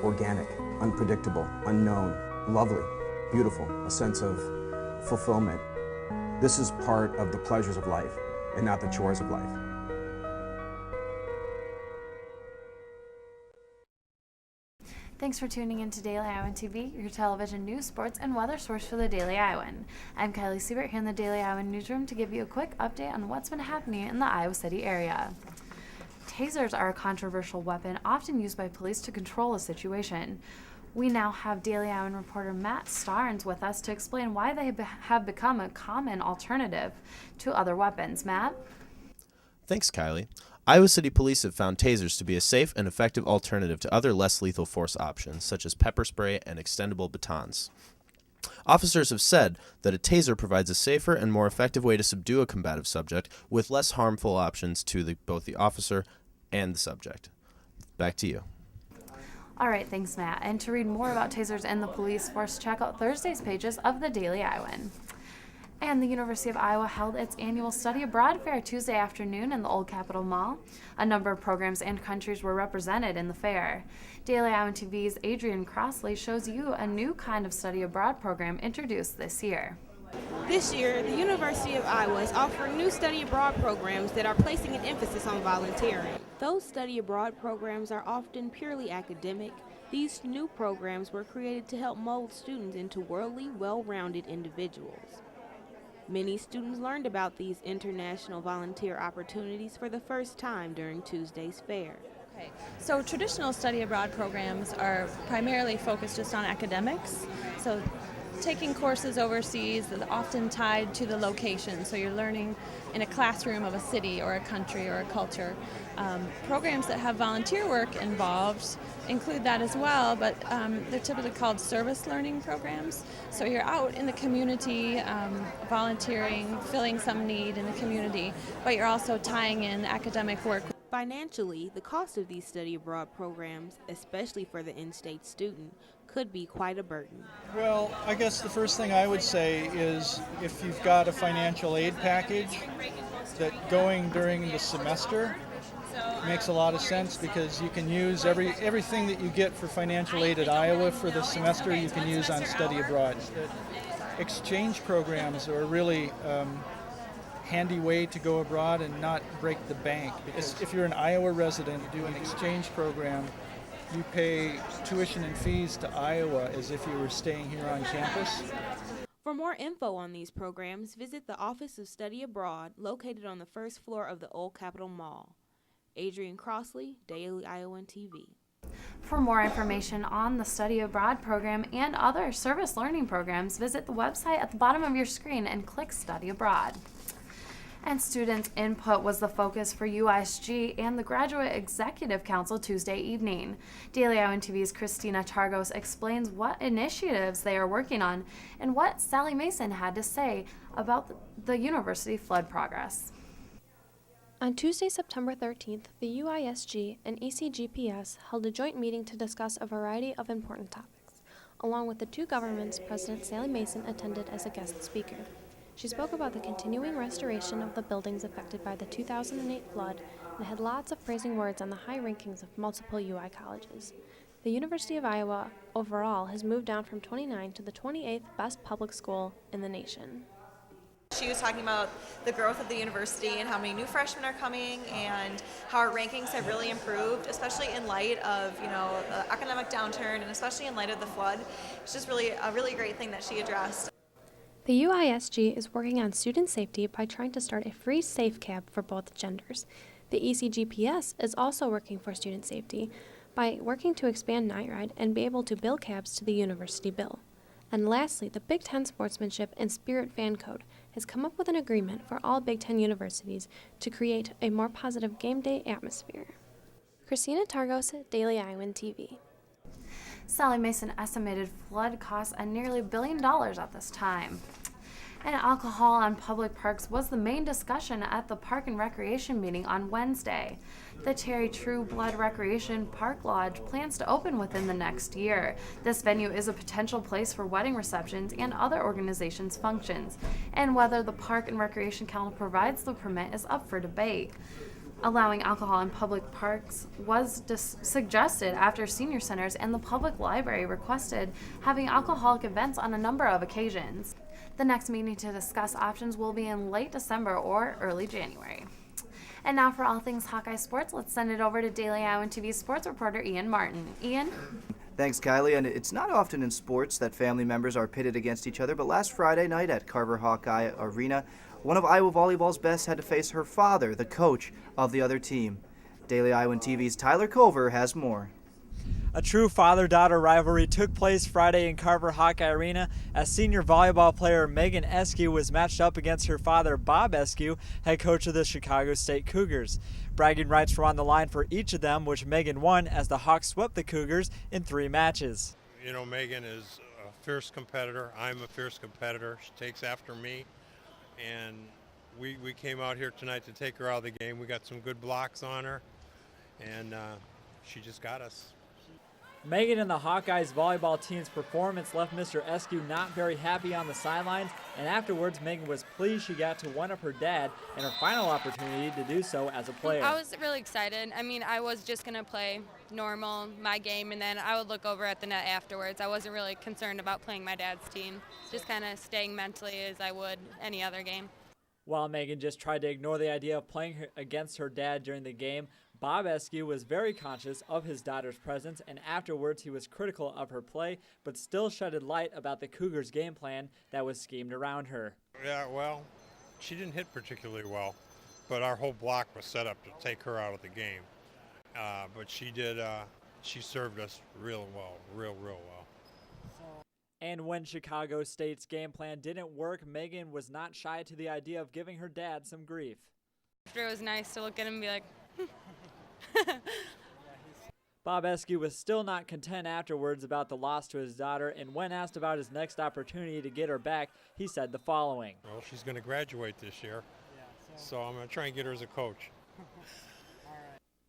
organic, unpredictable, unknown, lovely, beautiful, a sense of fulfillment. This is part of the pleasures of life and not the chores of life. Thanks for tuning in to Daily Iowan TV, your television news, sports, and weather source for the Daily Iowan. I'm Kylie Sebert here in the Daily Iowan newsroom to give you a quick update on what's been happening in the Iowa City area. Tasers are a controversial weapon often used by police to control a situation. We now have Daily Iowan reporter Matt Starnes with us to explain why they have become a common alternative to other weapons. Matt? Thanks, Kylie. Iowa City Police have found tasers to be a safe and effective alternative to other less lethal force options, such as pepper spray and extendable batons. Officers have said that a taser provides a safer and more effective way to subdue a combative subject with less harmful options to both the officer and the subject. Back to you. All right, thanks, Matt. And to read more about tasers and the police force, check out Thursday's pages of the Daily Iowan. And the University of Iowa held its annual Study Abroad Fair Tuesday afternoon in the Old Capitol Mall. A number of programs and countries were represented in the fair. Daily Iowan TV's Adrian Crossley shows you a new kind of study abroad program introduced this year. This year, the University of Iowa is offering new study abroad programs that are placing an emphasis on volunteering. Those study abroad programs are often purely academic. These new programs were created to help mold students into worldly, well-rounded individuals. Many students learned about these international volunteer opportunities for the first time during Tuesday's fair. Okay. So traditional study abroad programs are primarily focused just on academics. So taking courses overseas that are often tied to the location. So you're learning in a classroom of a city or a country or a culture. Programs that have volunteer work involved include that as well, but they're typically called service learning programs. So you're out in the community volunteering, filling some need in the community, but you're also tying in academic work. Financially, the cost of these study abroad programs, especially for the in-state student, could be quite a burden. Well, I guess the first thing I would say is if you've got a financial aid package, that going during the semester makes a lot of sense because you can use everything that you get for financial aid at Iowa for the semester you can use on study abroad. Exchange programs are a really handy way to go abroad and not break the bank. Because if you're an Iowa resident, you do an exchange program, you pay tuition and fees to Iowa as if you were staying here on campus. For more info on these programs, visit the Office of Study Abroad located on the first floor of the Old Capitol Mall. Adrian Crossley, Daily Iowan TV. For more information on the Study Abroad program and other service learning programs, visit the website at the bottom of your screen and click Study Abroad. And students' input was the focus for UISG and the Graduate Executive Council Tuesday evening. Daily Iowan TV's Christina Targos explains what initiatives they are working on and what Sally Mason had to say about the university flood progress. On Tuesday, September 13th, the UISG and ECGPS held a joint meeting to discuss a variety of important topics. Along with the two governments, President Sally Mason attended as a guest speaker. She spoke about the continuing restoration of the buildings affected by the 2008 flood and had lots of praising words on the high rankings of multiple UI colleges. The University of Iowa overall has moved down from 29 to the 28th best public school in the nation. She was talking about the growth of the university and how many new freshmen are coming and how our rankings have really improved, especially in light of, the economic downturn and especially in light of the flood. It's just really a really great thing that she addressed. The UISG is working on student safety by trying to start a free safe cab for both genders. The ECGPS is also working for student safety by working to expand Night Ride and be able to bill cabs to the university bill. And lastly, the Big Ten Sportsmanship and Spirit Fan Code has come up with an agreement for all Big Ten universities to create a more positive game day atmosphere. Christina Targos, Daily Iowan TV. Sally Mason estimated flood costs at nearly $1 billion at this time. And alcohol on public parks was the main discussion at the Park and Recreation meeting on Wednesday. The Terry True Blood Recreation Park Lodge plans to open within the next year. This venue is a potential place for wedding receptions and other organizations' functions, and whether the Park and Recreation Council provides the permit is up for debate. Allowing alcohol in public parks was suggested after senior centers and the public library requested having alcoholic events on a number of occasions. The next meeting to discuss options will be in late December or early January. And now for all things Hawkeye sports, let's send it over to Daily Iowan TV sports reporter Ian Martin. Ian? Thanks, Kylie. And it's not often in sports that family members are pitted against each other, but last Friday night at Carver Hawkeye Arena, one of Iowa Volleyball's best had to face her father, the coach of the other team. Daily Iowan TV's Tyler Culver has more. A true father-daughter rivalry took place Friday in Carver Hawkeye Arena as senior volleyball player Megan Eskew was matched up against her father, Bob Eskew, head coach of the Chicago State Cougars. Bragging rights were on the line for each of them, which Megan won as the Hawks swept the Cougars in 3 matches. You know, Megan is a fierce competitor. I'm a fierce competitor. She takes after me. And we came out here tonight to take her out of the game. We got some good blocks on her, and she just got us. Megan and the Hawkeyes volleyball team's performance left Mr. Eskew not very happy on the sidelines, and afterwards Megan was pleased she got to one-up her dad in her final opportunity to do so as a player. I was really excited. I mean, I was just going to play normal, my game, and then I would look over at the net afterwards. I wasn't really concerned about playing my dad's team, just kind of staying mentally as I would any other game. While Megan just tried to ignore the idea of playing against her dad during the game, Bob Eskew was very conscious of his daughter's presence, and afterwards he was critical of her play, but still shedded light about the Cougars' game plan that was schemed around her. Yeah, well, she didn't hit particularly well, but our whole block was set up to take her out of the game. But she did, she served us real well, real well. And when Chicago State's game plan didn't work, Megan was not shy to the idea of giving her dad some grief. After it was nice to look at him and be like, Bob Eskew was still not content afterwards about the loss to his daughter, and when asked about his next opportunity to get her back, he said the following. Well, she's going to graduate this year, so I'm going to try and get her as a coach.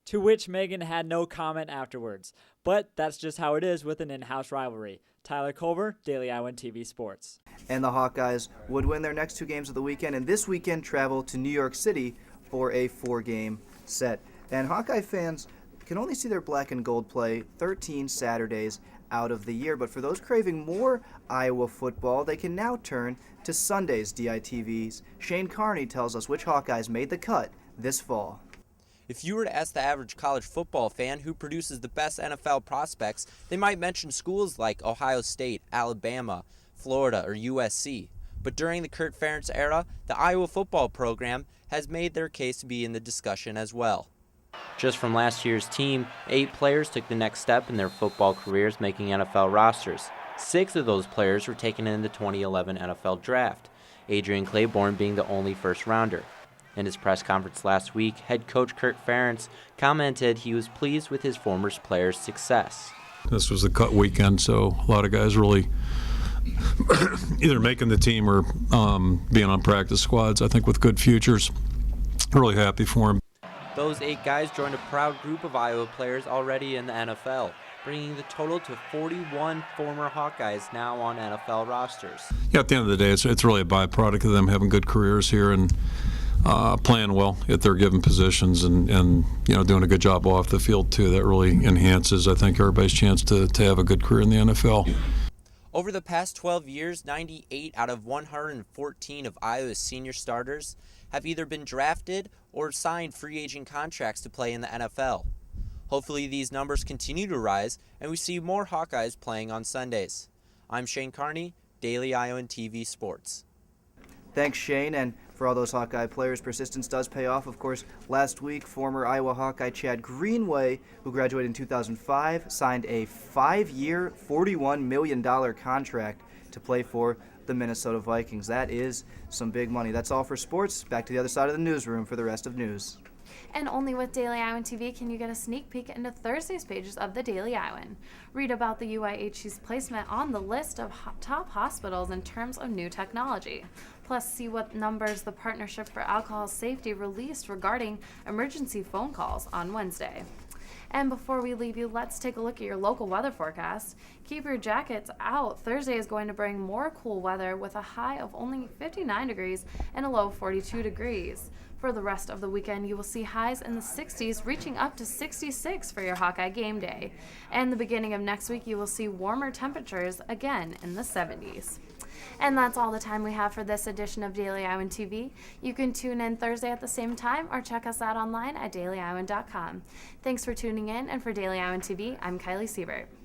To which Megan had no comment afterwards. But that's just how it is with an in-house rivalry. Tyler Culver, Daily Iowan TV Sports. And the Hawkeyes would win their next 2 games of the weekend, and this weekend travel to New York City for a 4-game set. And Hawkeye fans can only see their black and gold play 13 Saturdays out of the year. But for those craving more Iowa football, they can now turn to Sunday's DITVs. Shane Carney tells us which Hawkeyes made the cut this fall. If you were to ask the average college football fan who produces the best NFL prospects, they might mention schools like Ohio State, Alabama, Florida, or USC. But during the Kirk Ferentz era, the Iowa football program has made their case to be in the discussion as well. Just from last year's team, 8 players took the next step in their football careers, making NFL rosters. 6 of those players were taken in the 2011 NFL Draft, Adrian Claiborne being the only first-rounder. In his press conference last week, head coach Kirk Ferentz commented he was pleased with his former players' success. This was a cut weekend, so a lot of guys really either making the team or being on practice squads, I think, with good futures. Really happy for him. Those 8 guys joined a proud group of Iowa players already in the NFL, bringing the total to 41 former Hawkeyes now on NFL rosters. Yeah, at the end of the day, it's really a byproduct of them having good careers here and playing well at their given positions and you know, doing a good job off the field too. That really enhances, I think, everybody's chance to have a good career in the NFL. Over the past 12 years, 98 out of 114 of Iowa's senior starters have either been drafted or signed free agent contracts to play in the NFL. Hopefully these numbers continue to rise and we see more Hawkeyes playing on Sundays. I'm Shane Carney, Daily Iowan TV Sports. Thanks, Shane. And for all those Hawkeye players, persistence does pay off. Of course, last week, former Iowa Hawkeye Chad Greenway, who graduated in 2005, signed a 5-year, $41 million contract to play for the Minnesota Vikings. That is some big money. That's all for sports. Back to the other side of the newsroom for the rest of news. And only with Daily Iowan TV can you get a sneak peek into Thursday's pages of the Daily Iowan. Read about the UIHC's placement on the list of top hospitals in terms of new technology. Plus, see what numbers the Partnership for Alcohol Safety released regarding emergency phone calls on Wednesday. And before we leave you, let's take a look at your local weather forecast. Keep your jackets out. Thursday is going to bring more cool weather with a high of only 59 degrees and a low of 42 degrees. For the rest of the weekend, you will see highs in the 60s, reaching up to 66 for your Hawkeye game day. And the beginning of next week, you will see warmer temperatures again in the 70s. And that's all the time we have for this edition of Daily Iowan TV. You can tune in Thursday at the same time or check us out online at dailyiowan.com. Thanks for tuning in, and for Daily Iowan TV, I'm Kylie Sebert.